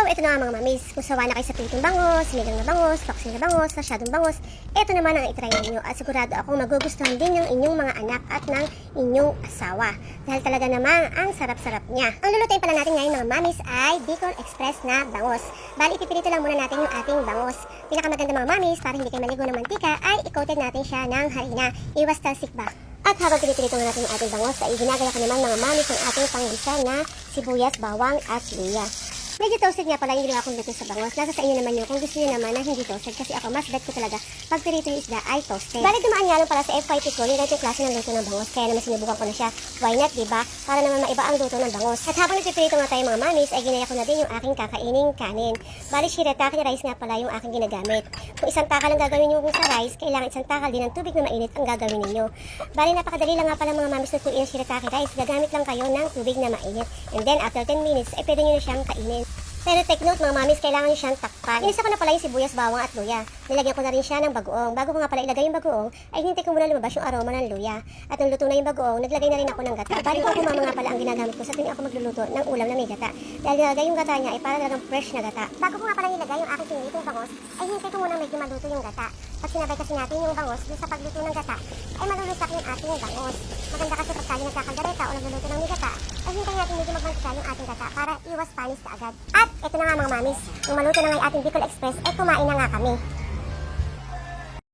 ito na nga mga mamis, kung sawa na kayo sa pritong bangos, sinigang na bangos, paksin na bangos, masyadong bangos, ito naman ang itry ninyo at sigurado akong magugustuhan din ng inyong mga anak at ng inyong asawa. Dahil talaga namang ang sarap-sarap niya. Ang lulutuin pala natin ngayon mga mamis ay Bicol Express na bangos. Bali, ipipirito lang muna natin yung ating bangos. Pinakamaganda mga mamis, para hindi kayo maligo ng mantika, ay i-coated natin siya ng harina. Iwas talsik ba? At habang pinipirito nga natin yung ating bangos, ay ginagaya ko naman mga mamis ang ating panglisa na sibuyas, bawang at luya. Medyo toasted nga pala yung ginawa kong luto sa bangos. Nasa sa inyo naman yun kung gusto nyo naman na hindi toasted kasi ako mas bet ko talaga pag pirito yung isda ay toasted. Balik dumaan nga lang pala sa FYP ko yung ganitong klase ng luto ng bangos. Kaya naman sinubukan ko na siya. Why not, diba? Para naman maiba ang luto ng bangos. At habang nagpipirito nga tayo mga mamis, ay ginaya ko na din yung aking kakaining kanin. Balik shirataki rice nga pala yung aking ginagamit. Kung isang takal lang gagawin nyo sa rice, kailangan isang takal din ng tubig na mainit ang gagawin ninyo. Bali napakadali lang nga pala mga mamis na tuin ang shirataki rice. Gagamit lang kayo ng tubig na mainit. And then after 10 minutes, ay pwede nyo na siyang kainin. Pero take note mga mamis, kailangan nyo siyang takpan. Inisa ko na pala yung sibuyas, bawang at luya. Nilagyan ko na rin siya ng bagoong. Bago ko nga pala ilagay yung bagoong, ay hinintay ko muna lumabas yung aroma ng luya. At nung luto na yung bagoong, naglagay na rin ako ng gata. Bali ko kumama nga pala ang ginagamit ko sa tuwing ako magluluto ng ulam na may gata. Dahil nilagay yung gata niya ay para talagang fresh na gata. Bago ko nga pala ilagay yung aking pinitong bangos, ay hinintay ko muna medyo maluto yung gata. Pag sinabay kasi natin yung bangos dun sa pagluto ng gata, ay malulusak yung ating bangos. Maganda kasi pagkali nagkakaldereta o nagluluto ng may gata, ay hintay natin medyo magmantika yung ating gata para iwas panis ka agad. At ito na nga mga mamis, yung maluto na nga yung ating Bicol Express, ay kumain na nga kami.